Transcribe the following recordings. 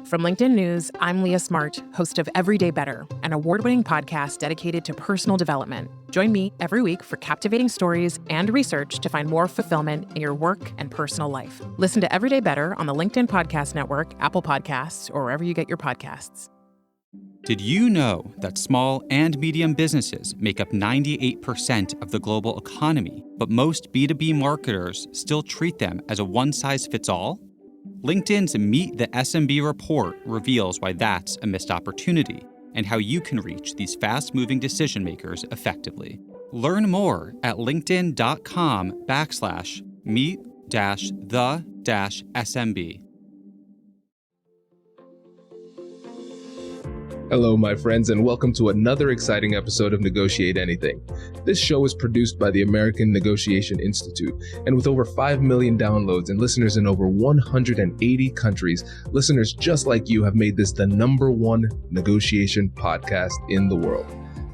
From LinkedIn News, I'm Leah Smart, host of Everyday Better, an award-winning podcast dedicated to personal development. Join me every week for captivating stories and research to find more fulfillment in your work and personal life. Listen to Everyday Better on the LinkedIn Podcast Network, Apple Podcasts, or wherever you get your podcasts. Did you know that small and medium businesses make up 98% of the global economy, but most B2B marketers still treat them as a one-size-fits-all? LinkedIn's Meet the SMB report reveals why that's a missed opportunity and how you can reach these fast-moving decision makers effectively. Learn more at linkedin.com/meet-the-SMB. Hello, my friends, and welcome to another exciting episode of Negotiate Anything. This show is produced by the American Negotiation Institute, and with over 5 million downloads and listeners in over 180 countries, listeners just like you have made this the #1 negotiation podcast in the world.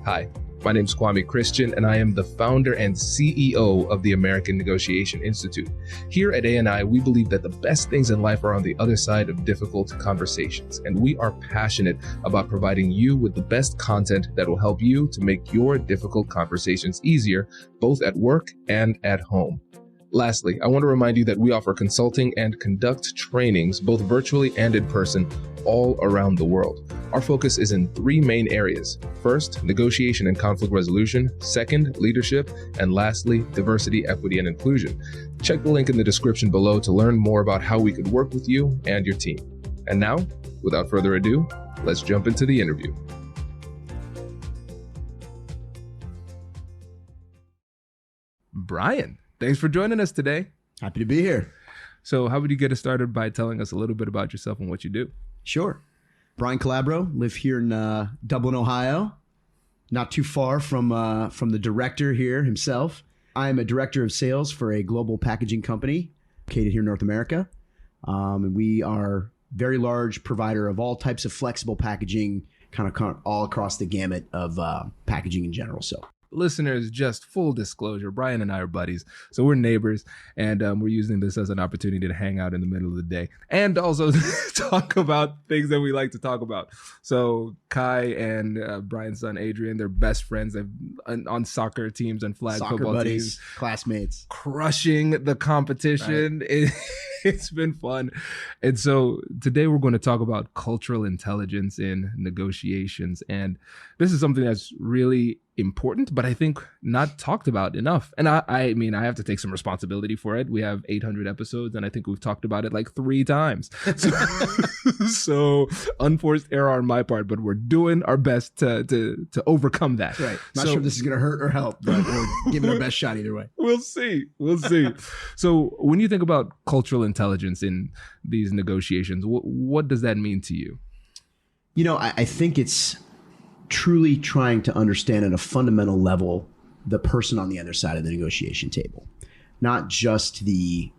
Hi, my name is Kwame Christian, and I am the founder and CEO of the American Negotiation Institute. Here at ANI, we believe that the best things in life are on the other side of difficult conversations, and we are passionate about providing you with the best content that will help you to make your difficult conversations easier, both at work and at home. Lastly, I want to remind you that we offer consulting and conduct trainings, both virtually and in person, all around the world. Our focus is in 3 main areas. First, negotiation and conflict resolution. Second, leadership. And lastly, diversity, equity, and inclusion. Check the link in the description below to learn more about how we could work with you and your team. And now, without further ado, let's jump into the interview. Brian, thanks for joining us today. Happy to be here. So how would you get us started by telling us a little bit about yourself and what you do? Sure. Brian Calabro, live here in Dublin, Ohio, not too far from the director here himself. I'm a director of sales for a global packaging company located here in North America. And we are very large provider of all types of flexible packaging, kind of all across the gamut of packaging in general. So, listeners, just full disclosure, Brian and I are buddies, so we're neighbors, and we're using this as an opportunity to hang out in the middle of the day and also talk about things that we like to talk about. So Kai and Brian's son Adrian, they're best friends. They've on soccer teams and flag football buddies, teams, classmates, crushing the competition. Right. It's been fun. And so today we're going to talk about cultural intelligence in negotiations. And this is something that's really important, but I think not talked about enough. And I mean, I have to take some responsibility for it. We have 800 episodes, and I think we've talked about it like 3 times. So unforced error on my part, but we're doing our best to overcome that. Right. Not sure if this is going to hurt or help, but we're giving our best shot either way. We'll see. So when you think about cultural intelligence in these negotiations, what does that mean to you? You know, I think it's truly trying to understand at a fundamental level the person on the other side of the negotiation table, not just the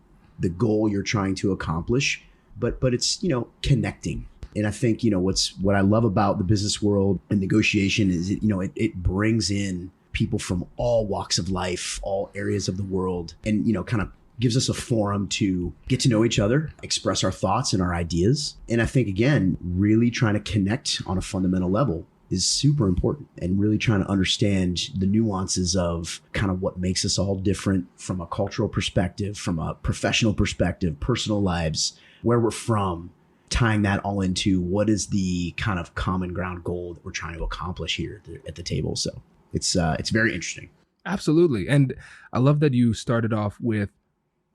goal you're trying to accomplish, but it's, you know, connecting. And I think, you know, what I love about the business world and negotiation is it brings in people from all walks of life, all areas of the world, and, you know, kind of gives us a forum to get to know each other, express our thoughts and our ideas. And I think, again, really trying to connect on a fundamental level is super important, and really trying to understand the nuances of kind of what makes us all different from a cultural perspective, from a professional perspective, personal lives, where we're from, tying that all into what is the kind of common ground goal that we're trying to accomplish here at the table. So it's very interesting. Absolutely. And I love that you started off with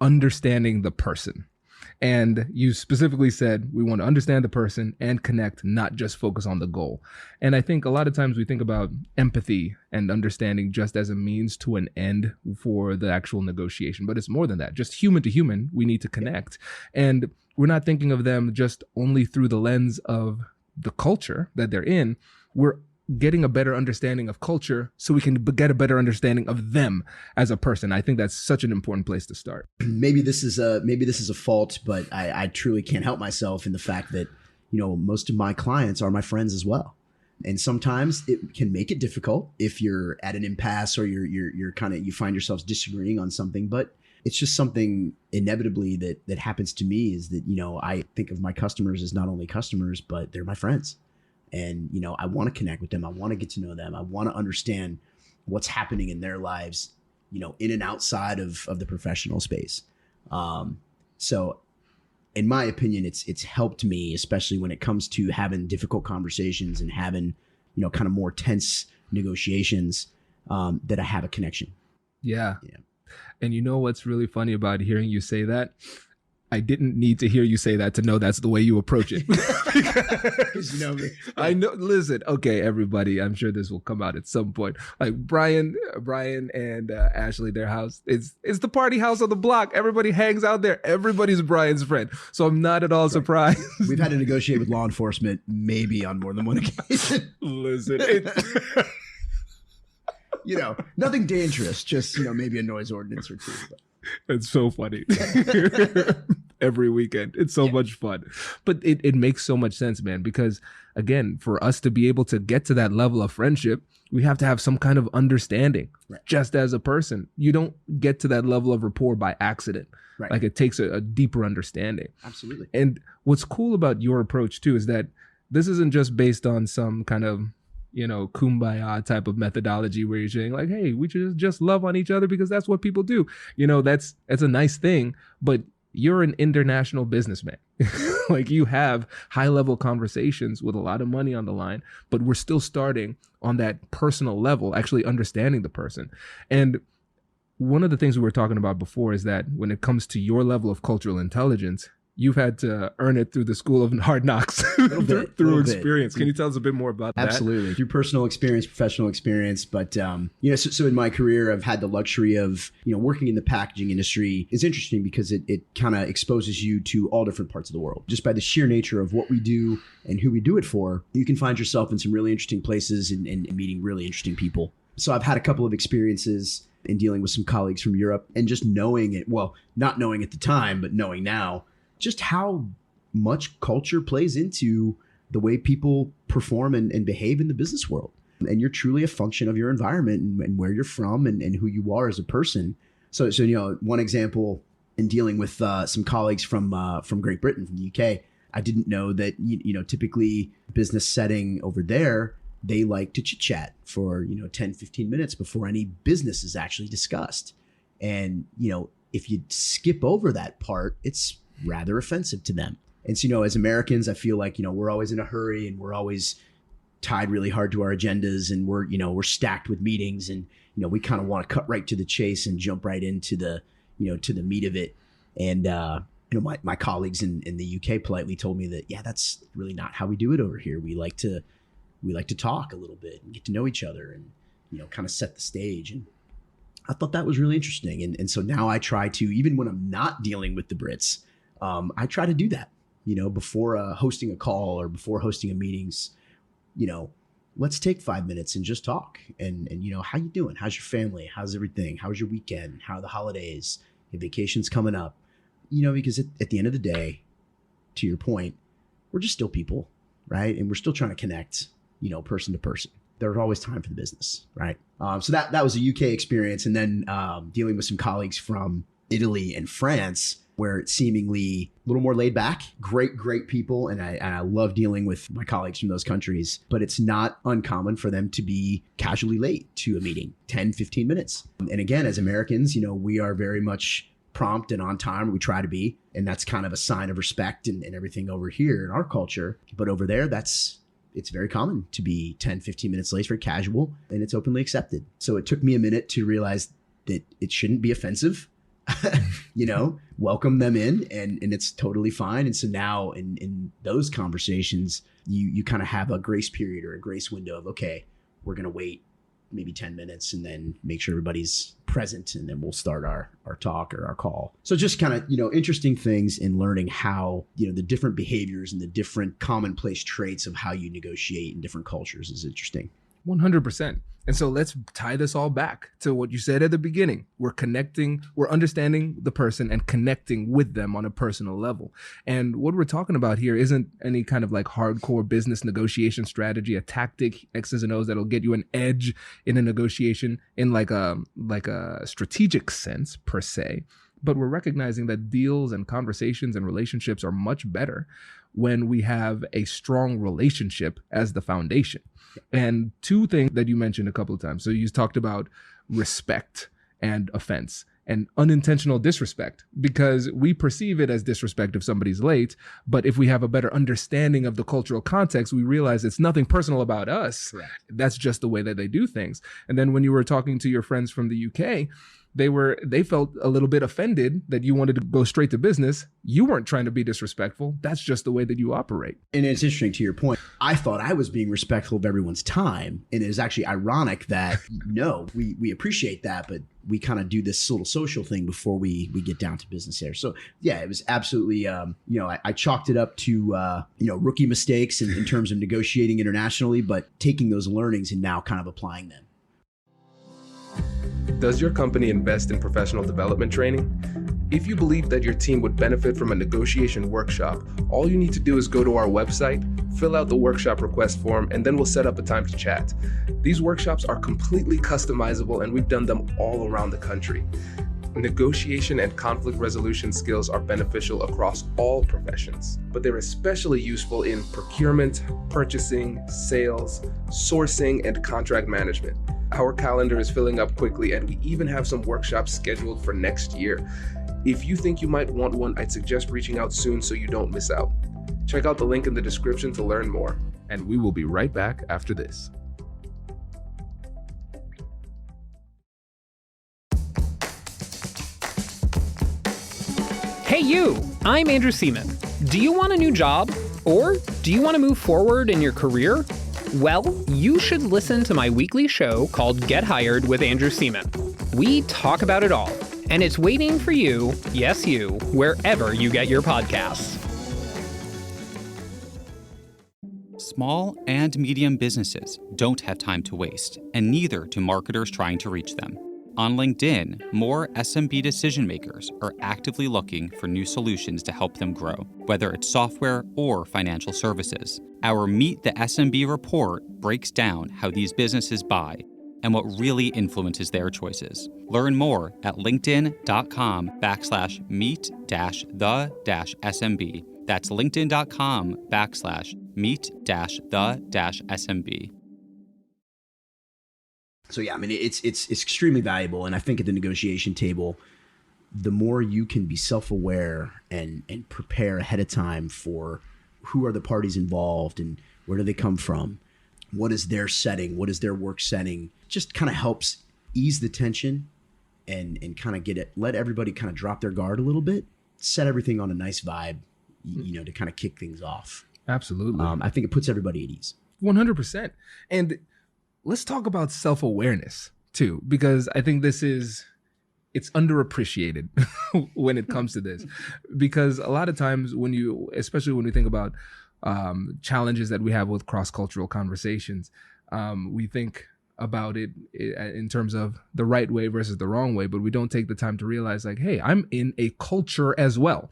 understanding the person. And you specifically said we want to understand the person and connect, not just focus on the goal. And I think a lot of times we think about empathy and understanding just as a means to an end for the actual negotiation. But it's more than that. Just human to human, we need to connect. And we're not thinking of them just only through the lens of the culture that they're in. We're getting a better understanding of culture so we can get a better understanding of them as a person. I think that's such an important place to start. Maybe this is a fault, but I truly can't help myself in the fact that, you know, most of my clients are my friends as well. And sometimes it can make it difficult if you're at an impasse or you find yourselves disagreeing on something. But it's just something inevitably that happens to me, is that, I think of my customers as not only customers, but they're my friends. And, I want to connect with them. I want to get to know them. I want to understand what's happening in their lives, in and outside of the professional space. So in my opinion, it's helped me, especially when it comes to having difficult conversations and having, kind of more tense negotiations, that I have a connection. Yeah. And you know what's really funny about hearing you say that? I didn't need to hear you say that to know that's the way you approach it. Because you know me. I know. Listen, okay, everybody. I'm sure this will come out at some point. Like Brian and Ashley, their house is the party house on the block. Everybody hangs out there. Everybody's Brian's friend. So I'm not at all surprised. We've had to negotiate with law enforcement maybe on more than one occasion. Listen, nothing dangerous. Just maybe a noise ordinance or two. But. It's so funny. Every weekend. It's so much fun. But it makes so much sense, man, because again, for us to be able to get to that level of friendship, we have to have some kind of understanding. Right. Just as a person. You don't get to that level of rapport by accident. Right. Like it takes a deeper understanding. Absolutely. And what's cool about your approach too is that this isn't just based on some kind of kumbaya type of methodology where you're saying like, hey, we should just love on each other because that's what people do. That's a nice thing, but you're an international businessman. Like you have high level conversations with a lot of money on the line, but we're still starting on that personal level, actually understanding the person. And one of the things we were talking about before is that when it comes to your level of cultural intelligence, you've had to earn it through the school of hard knocks, through experience. Can you tell us a bit more about that? Absolutely. Through personal experience, professional experience. But, so in my career, I've had the luxury of, working in the packaging industry. Is interesting because it kind of exposes you to all different parts of the world. Just by the sheer nature of what we do and who we do it for, you can find yourself in some really interesting places and meeting really interesting people. So I've had a couple of experiences in dealing with some colleagues from Europe and just knowing it, well, not knowing at the time, but knowing now, just how much culture plays into the way people perform and behave in the business world. And you're truly a function of your environment and where you're from and who you are as a person. So one example in dealing with some colleagues from Great Britain, from the UK, I didn't know that, typically business setting over there, they like to chit chat for, 10, 15 minutes before any business is actually discussed. And, if you skip over that part, it's rather offensive to them. And so, as Americans, I feel like, we're always in a hurry and we're always tied really hard to our agendas and we're stacked with meetings and, we kind of want to cut right to the chase and jump right into the, to the meat of it. And, my colleagues in the UK politely told me that, yeah, that's really not how we do it over here. We like to talk a little bit and get to know each other and, kind of set the stage. And I thought that was really interesting. And so now I try to, even when I'm not dealing with the Brits, I try to do that, before hosting a call or before hosting a meetings, let's take 5 minutes and just talk and how you doing? How's your family? How's everything? How's your weekend? How are the holidays? Your vacation's coming up, because at the end of the day, to your point, we're just still people, right? And we're still trying to connect, person to person. There's always time for the business, right? So that was a UK experience. And then dealing with some colleagues from Italy and France, where it's seemingly a little more laid back, great people. And I love dealing with my colleagues from those countries, but it's not uncommon for them to be casually late to a meeting, 10, 15 minutes. And again, as Americans, we are very much prompt and on time. We try to be, and that's kind of a sign of respect and everything over here in our culture. But over there, it's very common to be 10, 15 minutes late, very casual, and it's openly accepted. So it took me a minute to realize that it shouldn't be offensive. Welcome them in and it's totally fine. And so now in those conversations, you kind of have a grace period or a grace window of, okay, we're going to wait maybe 10 minutes and then make sure everybody's present. And then we'll start our talk or our call. So just kind of, interesting things in learning how, the different behaviors and the different commonplace traits of how you negotiate in different cultures is interesting. 100%. And so let's tie this all back to what you said at the beginning. We're understanding the person and connecting with them on a personal level. And what we're talking about here isn't any kind of like hardcore business negotiation strategy, a tactic, X's and O's that'll get you an edge in a negotiation in like a strategic sense per se. But we're recognizing that deals and conversations and relationships are much better when we have a strong relationship as the foundation. And two things that you mentioned a couple of times. So you talked about respect and offense and unintentional disrespect, because we perceive it as disrespect if somebody's late. But if we have a better understanding of the cultural context, we realize it's nothing personal about us. Correct. That's just the way that they do things. And then when you were talking to your friends from the UK, they felt a little bit offended that you wanted to go straight to business. You weren't trying to be disrespectful. That's just the way that you operate. And it's interesting to your point. I thought I was being respectful of everyone's time. And it is actually ironic that, no, we appreciate that, but we kind of do this little social thing before we get down to business here. So yeah, it was absolutely, I chalked it up to, rookie mistakes in terms of negotiating internationally, but taking those learnings and now kind of applying them. Does your company invest in professional development training? If you believe that your team would benefit from a negotiation workshop, all you need to do is go to our website, fill out the workshop request form, and then we'll set up a time to chat. These workshops are completely customizable, and we've done them all around the country. Negotiation and conflict resolution skills are beneficial across all professions, but they're especially useful in procurement, purchasing, sales, sourcing, and contract management. Our calendar is filling up quickly, and we even have some workshops scheduled for next year. If you think you might want one, I'd suggest reaching out soon so you don't miss out. Check out the link in the description to learn more. And we will be right back after this. Hey you, I'm Andrew Seaman. Do you want a new job? Or do you want to move forward in your career? Well, you should listen to my weekly show called Get Hired with Andrew Seaman. We talk about it all, and it's waiting for you, yes you, wherever you get your podcasts. Small and medium businesses don't have time to waste, and neither do marketers trying to reach them. On LinkedIn, more SMB decision makers are actively looking for new solutions to help them grow, whether it's software or financial services. Our Meet the SMB report breaks down how these businesses buy and what really influences their choices. Learn more at linkedin.com/meet-the-SMB. That's linkedin.com/meet-the-SMB. So yeah, I mean, it's extremely valuable. And I think at the negotiation table, the more you can be self-aware and prepare ahead of time for who are the parties involved and where do they come from, what is their setting, what is their work setting, just kind of helps ease the tension and kind of let everybody kind of drop their guard a little bit, set everything on a nice vibe, to kind of kick things off. Absolutely. I think it puts everybody at ease. 100%. And let's talk about self-awareness too, because I think it's underappreciated when it comes to this, because a lot of times especially when we think about challenges that we have with cross-cultural conversations, we think about it in terms of the right way versus the wrong way, but we don't take the time to realize, like, hey, I'm in a culture as well.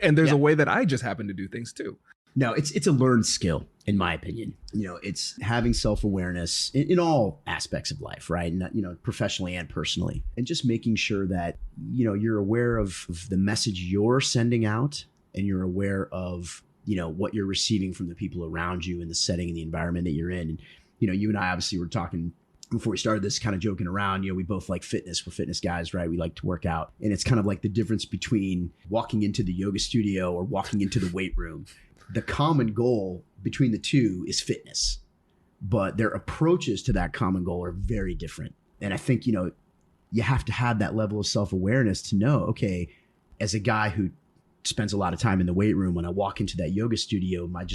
And there's a way that I just happen to do things too. No, it's a learned skill, in my opinion. It's having self-awareness in all aspects of life, right? And, professionally and personally, and just making sure that, you're aware of the message you're sending out, and you're aware of, what you're receiving from the people around you and the setting and the environment that you're in. And, you and I obviously were talking before we started this, kind of joking around. We both like fitness. We're fitness guys, right? We like to work out. And it's kind of like the difference between walking into the yoga studio or walking into the weight room. The common goal between the two is fitness, but their approaches to that common goal are very different. And I think, you have to have that level of self-awareness to know, okay, as a guy who spends a lot of time in the weight room, when I walk into that yoga studio, my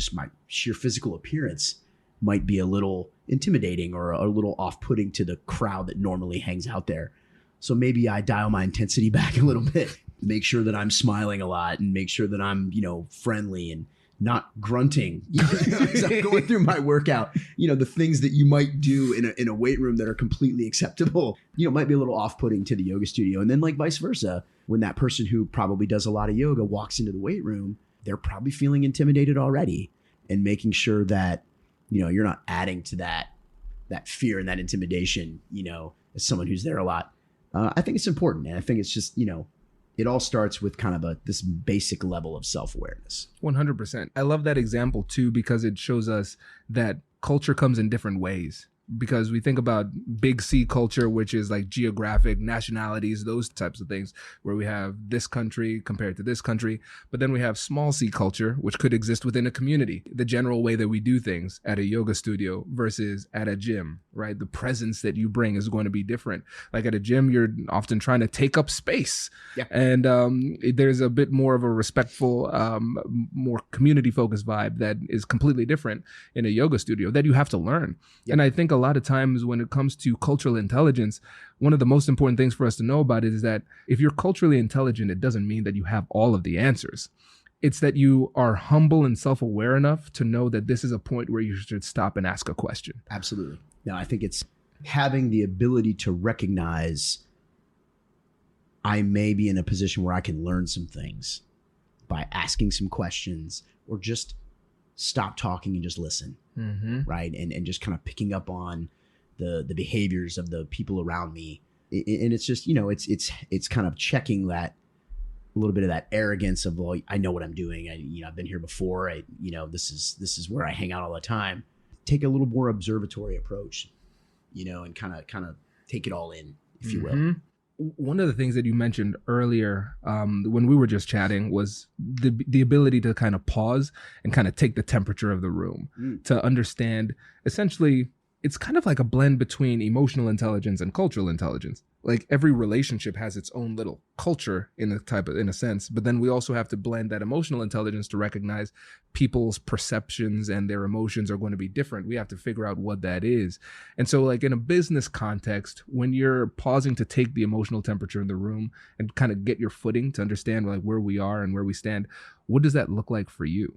sheer physical appearance might be a little intimidating or a little off-putting to the crowd that normally hangs out there. So maybe I dial my intensity back a little bit, make sure that I'm smiling a lot and make sure that I'm, friendly and not grunting as I'm going through my workout. The things that you might do in a weight room that are completely acceptable, might be a little off-putting to the yoga studio. And then like vice versa, when that person who probably does a lot of yoga walks into the weight room, they're probably feeling intimidated already, and making sure that, you're not adding to that fear and that intimidation, as someone who's there a lot. I think it's important. And I think it's just, it all starts with kind of this basic level of self-awareness. 100%. I love that example too, because it shows us that culture comes in different ways. Because we think about big C culture, which is like geographic, nationalities, those types of things, where we have this country compared to this country. But then we have small C culture, which could exist within a community. The general way that we do things at a yoga studio versus at a gym, right? The presence that you bring is going to be different. Like at a gym, you're often trying to take up space. Yeah. And there's a bit more of a respectful, more community-focused vibe that is completely different in a yoga studio that you have to learn. Yep. And I think a lot of times when it comes to cultural intelligence, one of the most important things for us to know about it is that if you're culturally intelligent, it doesn't mean that you have all of the answers. It's that you are humble and self-aware enough to know that this is a point where you should stop and ask a question. Absolutely. No, I think it's having the ability to recognize I may be in a position where I can learn some things by asking some questions, or just stop talking and just listen. Mm-hmm. Right. And just kind of picking up on the behaviors of the people around me. And it's just, it's kind of checking that a little bit of that arrogance of, well, I know what I'm doing. I've been here before. This is where I hang out all the time. Take a little more observatory approach, and kind of take it all in, if you will. One of the things that you mentioned earlier when we were just chatting was the ability to kind of pause and kind of take the temperature of the room to understand. Essentially, it's kind of like a blend between emotional intelligence and cultural intelligence. Like every relationship has its own little culture in a sense, but then we also have to blend that emotional intelligence to recognize people's perceptions and their emotions are going to be different. We have to figure out what that is. And so like in a business context, when you're pausing to take the emotional temperature in the room and kind of get your footing to understand like where we are and where we stand, what does that look like for you?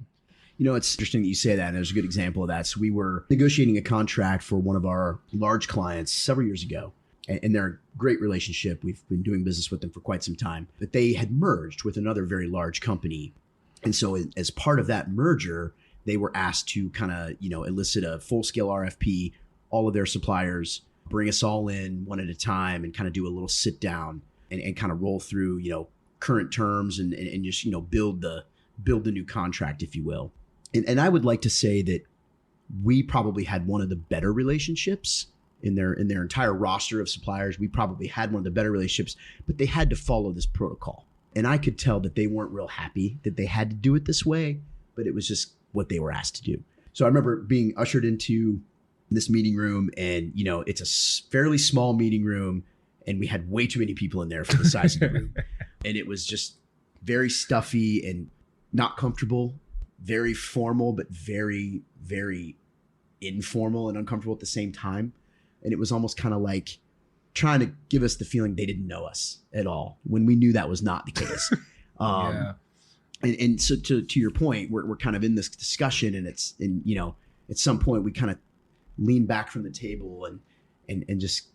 It's interesting that you say that. And there's a good example of that. So we were negotiating a contract for one of our large clients several years ago. And they're a great relationship. We've been doing business with them for quite some time. But they had merged with another very large company. And so as part of that merger, they were asked to kind of, elicit a full-scale RFP, all of their suppliers, bring us all in one at a time and kind of do a little sit down and kind of roll through, current terms and just, build the new contract, if you will. And I would like to say that we probably had one of the better relationships in their entire roster of suppliers. We probably had one of the better relationships, but they had to follow this protocol. And I could tell that they weren't real happy that they had to do it this way, but it was just what they were asked to do. So I remember being ushered into this meeting room, and, it's a fairly small meeting room, and we had way too many people in there for the size of the room. And it was just very stuffy and not comfortable, very formal, but very, very informal and uncomfortable at the same time. And it was almost kind of like trying to give us the feeling they didn't know us at all, when we knew that was not the case. Yeah. And so to your point, we're kind of in this discussion, and at some point we kind of lean back from the table and just,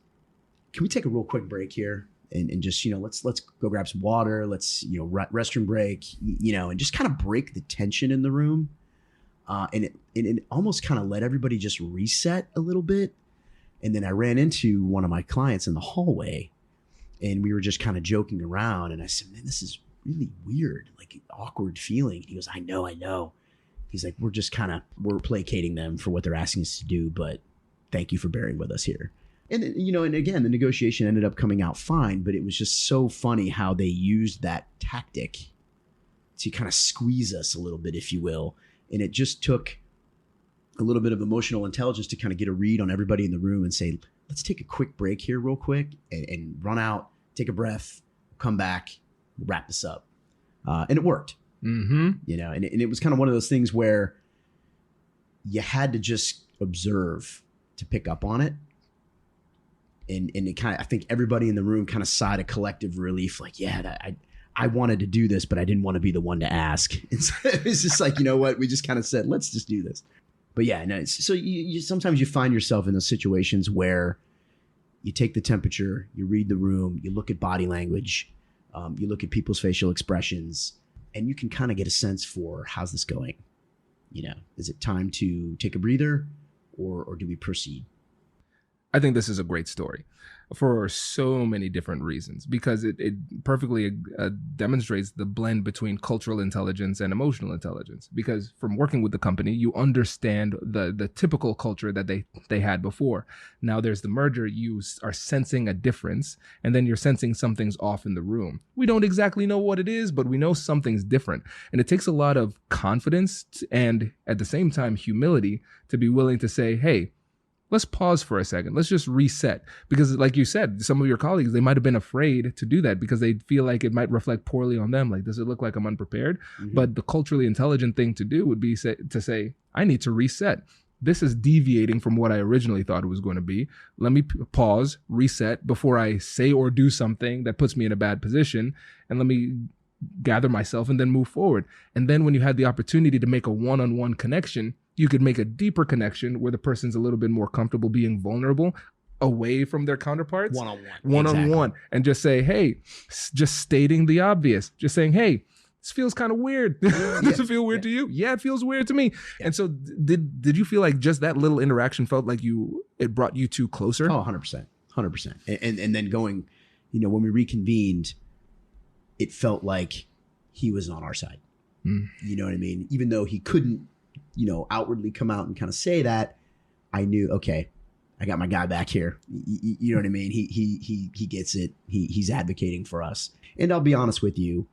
can we take a real quick break here? And just, let's go grab some water. Let's, restroom break, and just kind of break the tension in the room. And it almost kind of let everybody just reset a little bit. And then I ran into one of my clients in the hallway, and we were just kind of joking around. And I said, man, this is really weird, like an awkward feeling. And he goes, I know. He's like, we're placating them for what they're asking us to do, but thank you for bearing with us here. And, and again, the negotiation ended up coming out fine, but it was just so funny how they used that tactic to kind of squeeze us a little bit, if you will. And it just took a little bit of emotional intelligence to kind of get a read on everybody in the room and say, let's take a quick break here real quick and run out, take a breath, come back, wrap this up. And it worked. Mm-hmm. And it was kind of one of those things where you had to just observe to pick up on it. And it kind of, I think everybody in the room kind of sighed a collective relief, like, yeah, I wanted to do this, but I didn't want to be the one to ask. And so it was just like, you know what? We just kind of said, let's just do this. But yeah, no. So you sometimes you find yourself in those situations where you take the temperature, you read the room, you look at body language, you look at people's facial expressions, and you can kind of get a sense for, how's this going? Is it time to take a breather, or do we proceed? I think this is a great story for so many different reasons, because it perfectly demonstrates the blend between cultural intelligence and emotional intelligence. Because from working with the company, you understand the typical culture that they had before. Now there's the merger, you are sensing a difference, and then you're sensing something's off in the room. We don't exactly know what it is, but we know something's different. And it takes a lot of confidence and at the same time humility to be willing to say, hey, let's pause for a second. Let's just reset. Because like you said, some of your colleagues, they might have been afraid to do that because they feel like it might reflect poorly on them. Like, does it look like I'm unprepared? Mm-hmm. But the culturally intelligent thing to do would be to say, I need to reset. This is deviating from what I originally thought it was going to be. Let me pause, reset before I say or do something that puts me in a bad position. And let me gather myself and then move forward. And then when you had the opportunity to make a one-on-one connection, you could make a deeper connection where the person's a little bit more comfortable being vulnerable away from their counterparts. One-on-one. And just say, hey, just stating the obvious. Just saying, hey, this feels kind of weird. Does it feel weird to you? Yeah, it feels weird to me. Yeah. And so did you feel like just that little interaction felt like it brought you two closer? Oh, 100%. 100%. And then going, when we reconvened, it felt like he was on our side. You know what I mean? Even though he couldn't, outwardly come out and kind of say that, I knew, okay, I got my guy back here. You know what I mean? He gets it. He's advocating for us. And I'll be honest with you,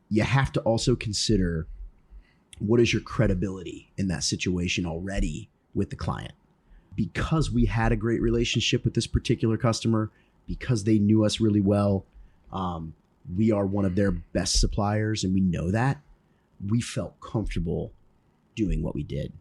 you have to also consider what is your credibility in that situation already with the client. Because we had a great relationship with this particular customer, because they knew us really well, we are one of their best suppliers, and we know that. We felt comfortable doing what we did.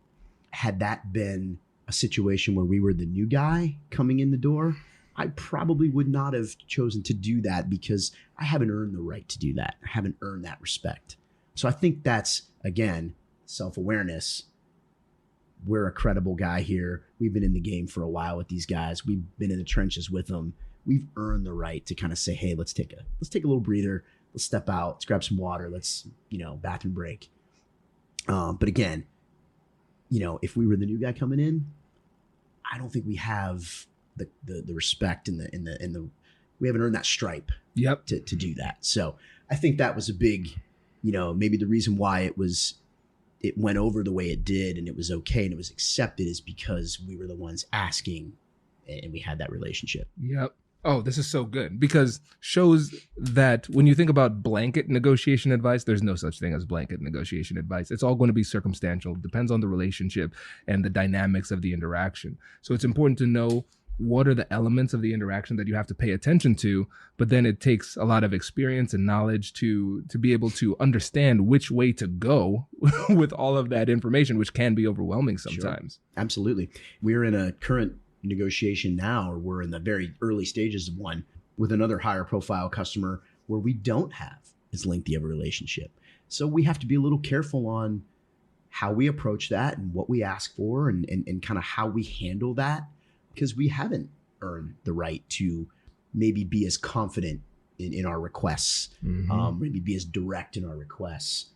Had that been a situation where we were the new guy coming in the door, I probably would not have chosen to do that because I haven't earned the right to do that. I haven't earned that respect. So I think that's, again, self-awareness. We're a credible guy here. We've been in the game for a while with these guys. We've been in the trenches with them. We've earned the right to kind of say, hey, let's take a little breather. Let's step out. Let's grab some water. Let's, bathroom break. But again, if we were the new guy coming in, I don't think we have the respect and the we haven't earned that stripe. Yep. To do that. So I think that was a big, maybe the reason why it went over the way it did and it was okay and it was accepted is because we were the ones asking and we had that relationship. Yep. Oh, this is so good because shows that when you think about blanket negotiation advice, there's no such thing as blanket negotiation advice. It's all going to be circumstantial, depends on the relationship and the dynamics of the interaction. So it's important to know what are the elements of the interaction that you have to pay attention to, but then it takes a lot of experience and knowledge to be able to understand which way to go with all of that information, which can be overwhelming sometimes. Sure. Absolutely. We're in a current negotiation now, or we're in the very early stages of one with another higher profile customer where we don't have as lengthy of a relationship. So we have to be a little careful on how we approach that and what we ask for and kind of how we handle that, because we haven't earned the right to maybe be as confident in our requests, maybe be as direct in our requests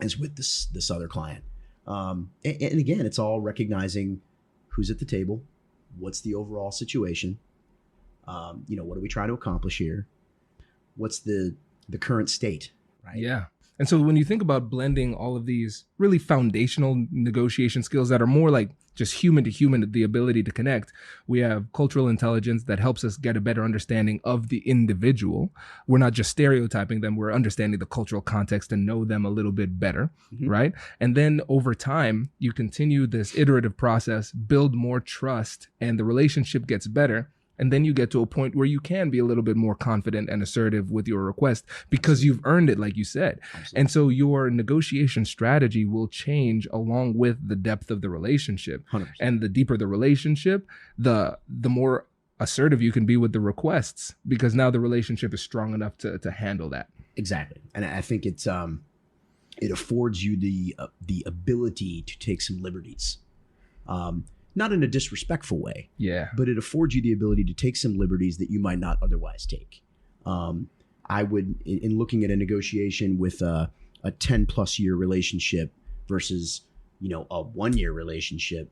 as with this other client. And again, it's all recognizing who's at the table. What's the overall situation? What are we trying to accomplish here? What's the current state, right? Yeah. And so when you think about blending all of these really foundational negotiation skills that are more like just human to human, the ability to connect, we have cultural intelligence that helps us get a better understanding of the individual. We're not just stereotyping them, we're understanding the cultural context and know them a little bit better, right? And then over time, you continue this iterative process, build more trust, and the relationship gets better. And then you get to a point where you can be a little bit more confident and assertive with your request because you've earned it, like you said. Absolutely. And so your negotiation strategy will change along with the depth of the relationship. 100%. And the deeper the relationship, the more assertive you can be with the requests because now the relationship is strong enough to handle that. Exactly. And I think it affords you the ability to take some liberties. Not in a disrespectful way, but it affords you the ability to take some liberties that you might not otherwise take. I would, in looking at a negotiation with a 10 plus year relationship versus, a 1 year relationship,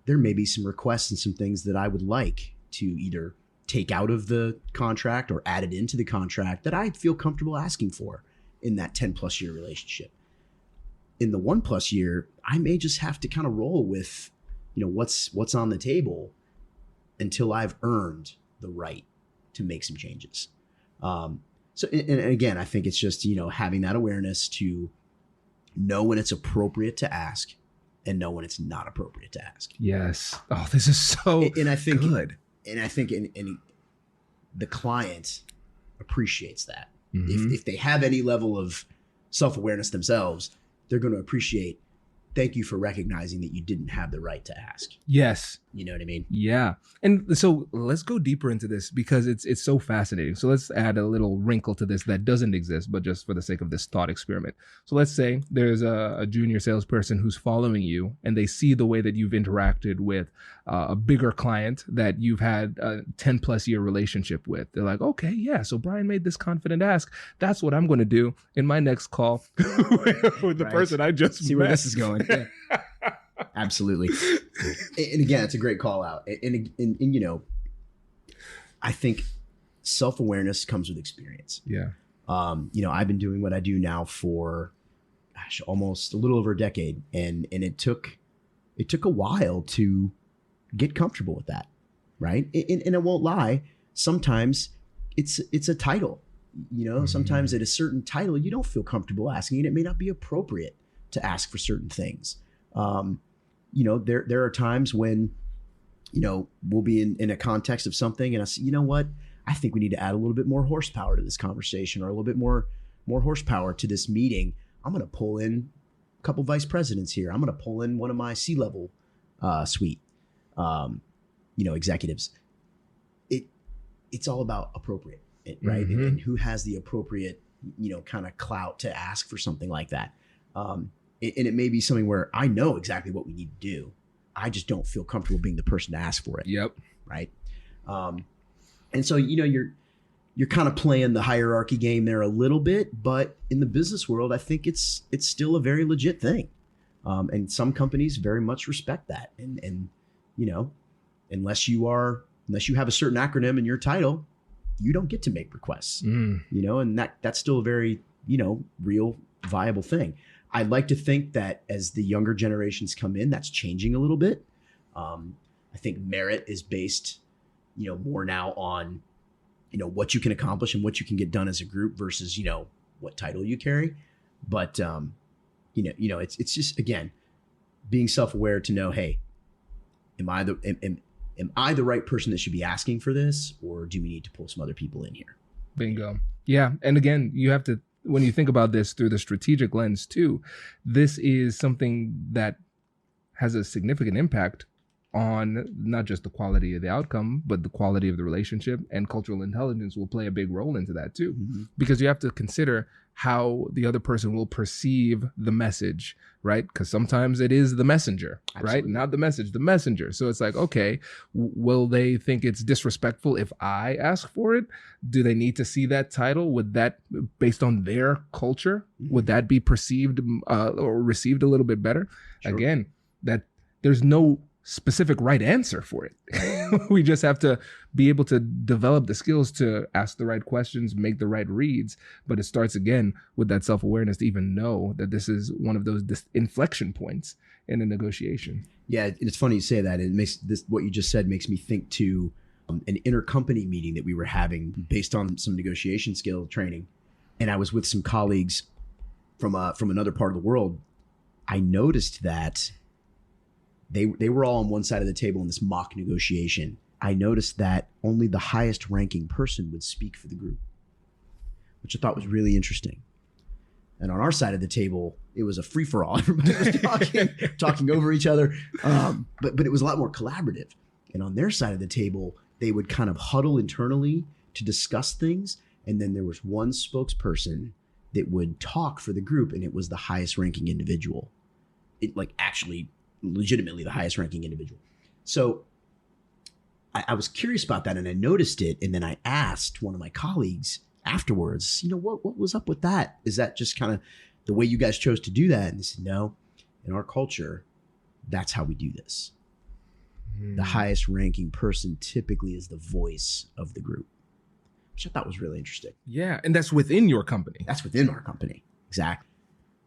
there may be some requests and some things that I would like to either take out of the contract or add it into the contract that I feel comfortable asking for in that 10 plus year relationship. In the 1+ year, I may just have to kind of roll with, what's on the table until I've earned the right to make some changes. So, and again, I think it's just, having that awareness to know when it's appropriate to ask and know when it's not appropriate to ask. Yes. Oh, this is so and I think, good. And I think the client appreciates that. Mm-hmm. If they have any level of self-awareness themselves, they're going to appreciate, thank you for recognizing that you didn't have the right to ask. Yes. You know what I mean? Yeah. And so let's go deeper into this because it's so fascinating. So let's add a little wrinkle to this that doesn't exist, but just for the sake of this thought experiment. So let's say there's a junior salesperson who's following you and they see the way that you've interacted with a bigger client that you've had a 10 plus year relationship with. They're like, okay, yeah. So Brian made this confident ask. That's what I'm going to do in my next call with the person I just see met. where this is going. Yeah. Absolutely. And again, it's a great call out. And I think self-awareness comes with experience. Yeah. I've been doing what I do now for almost a little over a decade. And it took a while to get comfortable with that. Right. And I won't lie. Sometimes it's a title, sometimes at a certain title, you don't feel comfortable asking and it may not be appropriate to ask for certain things. There are times when, we'll be in a context of something and I say, you know what, I think we need to add a little bit more horsepower to this conversation or a little bit more horsepower to this meeting. I'm going to pull in a couple vice presidents here. I'm going to pull in one of my C-level suite, executives. It's all about appropriate, right? Mm-hmm. And who has the appropriate, kind of clout to ask for something like that. And it may be something where I know exactly what we need to do. I just don't feel comfortable being the person to ask for it. Yep. Right. And so, you're kind of playing the hierarchy game there a little bit, but in the business world, I think it's still a very legit thing. And some companies very much respect that. And unless you have a certain acronym in your title, you don't get to make requests, and that's still a very, real, viable thing. I'd like to think that as the younger generations come in, that's changing a little bit. I think merit is based, more now on, what you can accomplish and what you can get done as a group versus, what title you carry. But, it's just, again, being self-aware to know, hey, am I the right person that should be asking for this, or do we need to pull some other people in here? Bingo. Yeah. And again, you have to, when you think about this through the strategic lens too, this is something that has a significant impact on not just the quality of the outcome, but the quality of the relationship, and cultural intelligence will play a big role into that too, because you have to consider how the other person will perceive the message, right? Because sometimes it is the messenger, right? Not the message, the messenger. So it's like, okay, will they think it's disrespectful if I ask for it? Do they need to see that title? Would that, based on their culture, would that be perceived or received a little bit better? Sure. Again, that there's no specific right answer for it. We just have to be able to develop the skills to ask the right questions, make the right reads. But it starts again with that self-awareness to even know that this is one of those inflection points in a negotiation. Yeah, it's funny you say that. It makes this, what you just said makes me think to an intercompany meeting that we were having based on some negotiation skill training. And I was with some colleagues from another part of the world. I noticed that they were all on one side of the table in this mock negotiation. I noticed that only the highest ranking person would speak for the group, which I thought was really interesting. And on our side of the table, it was a free for all. Everybody was talking over each other. But it was a lot more collaborative. And on their side of the table, they would kind of huddle internally to discuss things. And then there was one spokesperson that would talk for the group, and it was the highest ranking individual. It actually legitimately the highest ranking individual. So I was curious about that, and I noticed it. And then I asked one of my colleagues afterwards, what was up with that? Is that just kind of the way you guys chose to do that? And they said, no, in our culture, that's how we do this. The highest ranking person typically is the voice of the group, which I thought was really interesting. Yeah, and that's within your company. That's within our company. Exactly.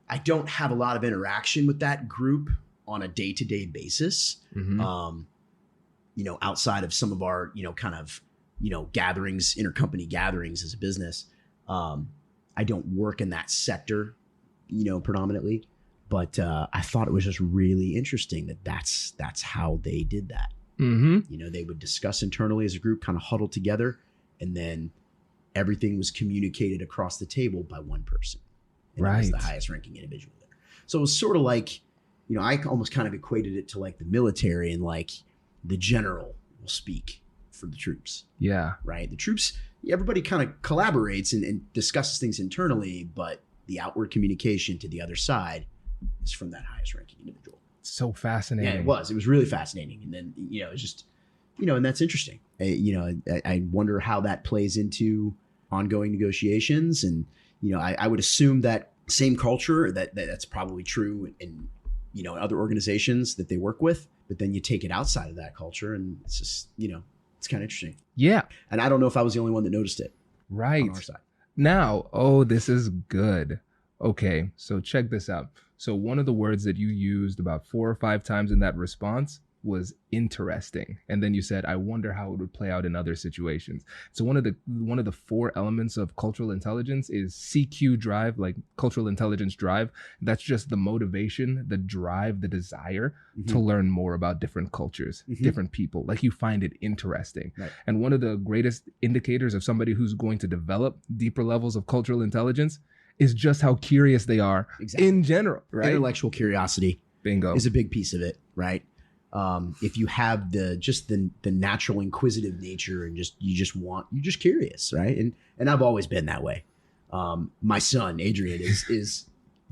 I don't have a lot of interaction with that group on a day-to-day basis. Outside of some of our, gatherings, intercompany gatherings as a business. I don't work in that sector, predominantly, but I thought it was just really interesting that's how they did that. They would discuss internally as a group, kind of huddle together, and then everything was communicated across the table by one person. And it was the highest ranking individual there. So it was sort of like, I almost kind of equated it to like the military, and like the general will speak for the troops. Yeah. Right. The troops, everybody kind of collaborates and discusses things internally, but the outward communication to the other side is from that highest ranking individual. So fascinating. Yeah, it was really fascinating. And then, it's just, and that's interesting. I wonder how that plays into ongoing negotiations. And, I would assume that same culture that's probably true in other organizations that they work with, but then you take it outside of that culture and it's just, it's kind of interesting. Yeah. And I don't know if I was the only one that noticed it. Right. On our side. Now, this is good. Okay. So check this out. So one of the words that you used about 4 or 5 times in that response was interesting. And then you said, I wonder how it would play out in other situations. So one of the 4 elements of cultural intelligence is CQ drive, like cultural intelligence drive. That's just the motivation, the drive, the desire to learn more about different cultures, different people. Like you find it interesting. Right. And one of the greatest indicators of somebody who's going to develop deeper levels of cultural intelligence is just how curious they are in general, right? Intellectual curiosity. Bingo. Is a big piece of it, right? If you have the natural inquisitive nature and you're just curious, right? And I've always been that way. My son, Adrian, is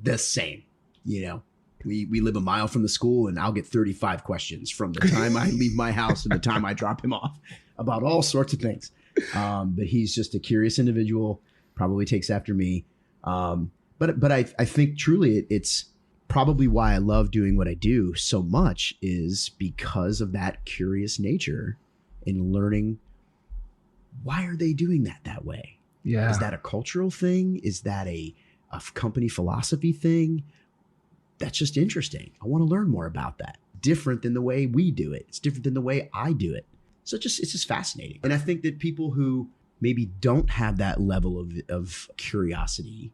the same, we live a mile from the school and I'll get 35 questions from the time I leave my house and the time I drop him off about all sorts of things. But he's just a curious individual, probably takes after me. But I think truly it's probably why I love doing what I do so much is because of that curious nature in learning, why are they doing that way? Yeah. Is that a cultural thing? Is that a company philosophy thing? That's just interesting. I want to learn more about that. Different than the way we do it. It's different than the way I do it. So it's just fascinating. And I think that people who maybe don't have that level of curiosity,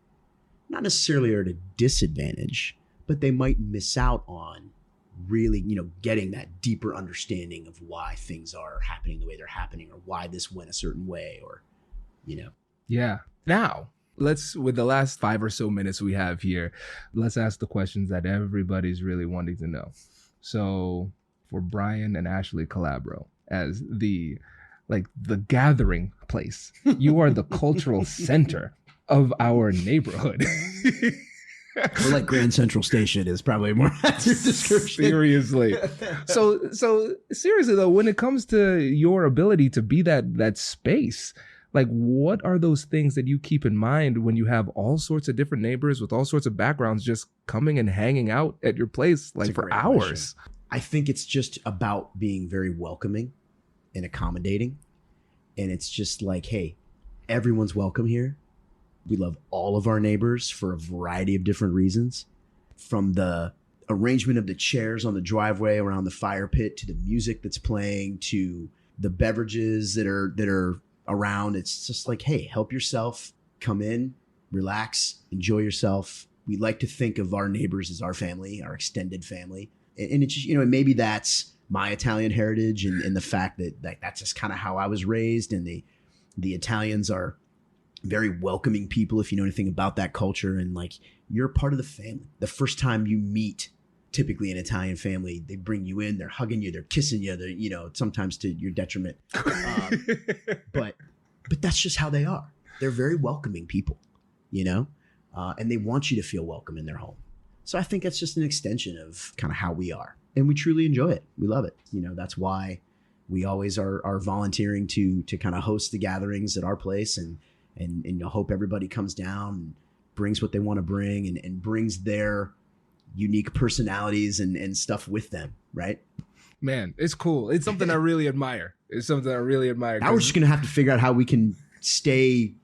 not necessarily are at a disadvantage, but they might miss out on really, getting that deeper understanding of why things are happening the way they're happening, or why this went a certain way, or, Yeah. Now, with the last 5 or so minutes we have here, let's ask the questions that everybody's really wanting to know. So for Brian and Ashley Calabro, as the gathering place, you are the cultural center of our neighborhood. We're like Grand Central Station is probably a more accurate description. Seriously. So seriously though, when it comes to your ability to be that space, like what are those things that you keep in mind when you have all sorts of different neighbors with all sorts of backgrounds just coming and hanging out at your place like for hours? Question. I think it's just about being very welcoming and accommodating. And it's just like, hey, everyone's welcome here. We love all of our neighbors for a variety of different reasons, from the arrangement of the chairs on the driveway around the fire pit to the music that's playing to the beverages that are around. It's just like, hey, help yourself, come in, relax, enjoy yourself. We like to think of our neighbors as our family, our extended family. And it's just, maybe that's my Italian heritage and the fact that that's just kind of how I was raised. And the Italians are very welcoming people, if you know anything about that culture, and like you're part of the family. The first time you meet typically an Italian family, they bring you in, they're hugging you, they're kissing you, they're, sometimes to your detriment. But that's just how they are. They're very welcoming people, and they want you to feel welcome in their home. So I think that's just an extension of kind of how we are, and we truly enjoy it. We love it. That's why we always are volunteering to kind of host the gatherings at our place, and hope everybody comes down and brings what they want to bring and brings their unique personalities and stuff with them, right? man, it's cool. It's something I really admire. Now we're just gonna have to figure out how we can stay,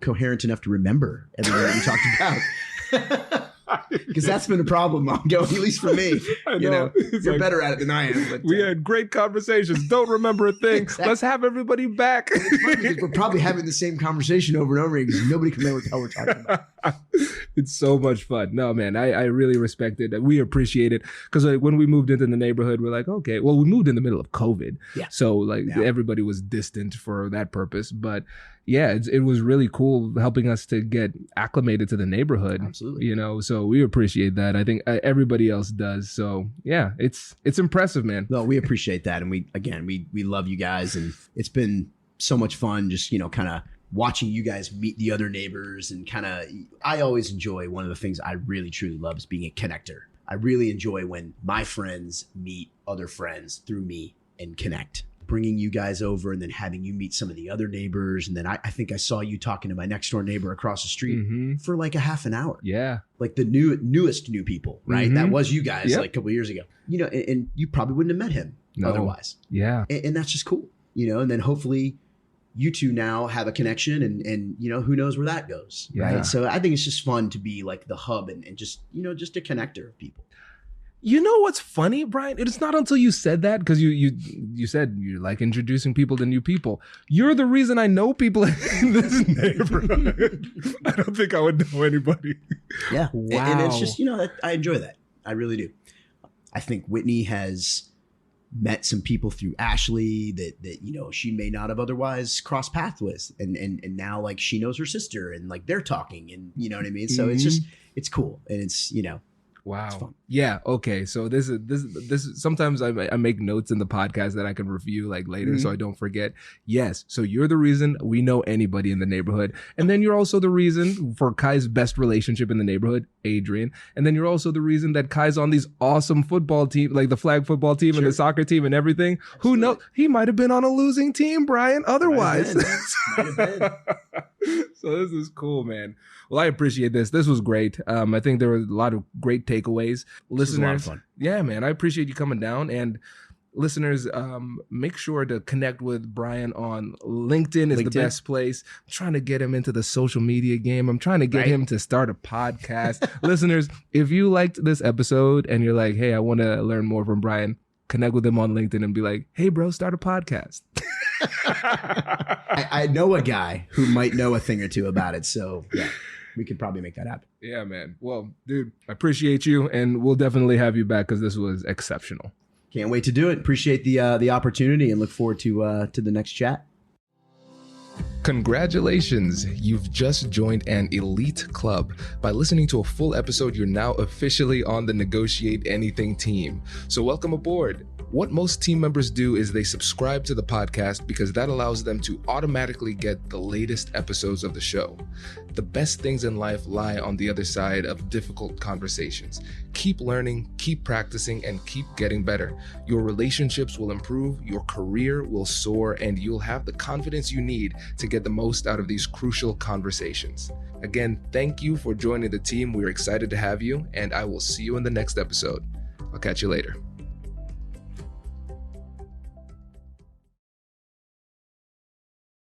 coherent enough to remember everything that we talked about. Because that's been a problem ongoing, at least for me. You're like, better at it than I am. But, we had great conversations. Don't remember a thing. Exactly. Let's have everybody back. It's funny because we're probably having the same conversation over and over again because nobody can remember what the hell we're talking about. It's so much fun. No, man, I really respect it. We appreciate it because when we moved into the neighborhood, we're like, okay, well, we moved in the middle of COVID. Yeah. So everybody was distant for that purpose. But yeah, it was really cool helping us to get acclimated to the neighborhood. Absolutely. So we appreciate that. I think everybody else does. So yeah, it's impressive, man. No, we appreciate that. And we love you guys. And it's been so much fun just, kind of watching you guys meet the other neighbors and I always enjoy, one of the things I really truly love is being a connector. I really enjoy when my friends meet other friends through me and connect. Bringing you guys over and then having you meet some of the other neighbors. And then I think I saw you talking to my next door neighbor across the street for like a half an hour. Yeah. Like the newest new people, right? That was you guys like a couple of years ago, and you probably wouldn't have met him otherwise. Yeah. And that's just cool, and then hopefully you two now have a connection and who knows where that goes. Yeah. Right. So I think it's just fun to be like the hub and just, just a connector of people. You know what's funny, Brian? It's not until you said that, because you said you like introducing people to new people. You're the reason I know people in this neighborhood. I don't think I would know anybody. Yeah. Wow. And it's just, I enjoy that. I really do. I think Whitney has met some people through Ashley that she may not have otherwise crossed paths with. And now like she knows her sister and like they're talking and you know what I mean? So it's just, it's cool. And it's, wow. Yeah. Okay. So this is sometimes I make notes in the podcast that I can review like later so I don't forget. Yes. So you're the reason we know anybody in the neighborhood. And then you're also the reason for Kai's best relationship in the neighborhood, Adrian. And then you're also the reason that Kai's on these awesome football team, like the flag football team and the soccer team and everything. Absolutely. Who knows? He might have been on a losing team, Brian, otherwise. Might have been. So this is cool, man. Well, I appreciate this. This was great. I think there were a lot of great takeaways. Listeners, a lot of fun. Yeah, man, I appreciate you coming down. And listeners, make sure to connect with Brian on LinkedIn. Is the best place. I'm trying to get him into the social media game. I'm trying to get him to start a podcast. Listeners, if you liked this episode and you're like, hey, I want to learn more from Brian, connect with him on LinkedIn and be like, hey, bro, start a podcast. I know a guy who might know a thing or two about it. So yeah, we could probably make that happen. Yeah, man. Well, dude, I appreciate you. And we'll definitely have you back because this was exceptional. Can't wait to do it. Appreciate the opportunity and look forward to the next chat. Congratulations, you've just joined an elite club. By listening to a full episode, you're now officially on the Negotiate Anything team. So welcome aboard. What most team members do is they subscribe to the podcast because that allows them to automatically get the latest episodes of the show. The best things in life lie on the other side of difficult conversations. Keep learning, keep practicing, and keep getting better. Your relationships will improve, your career will soar, and you'll have the confidence you need to get the most out of these crucial conversations. Again, thank you for joining the team. We're excited to have you, and I will see you in the next episode. I'll catch you later.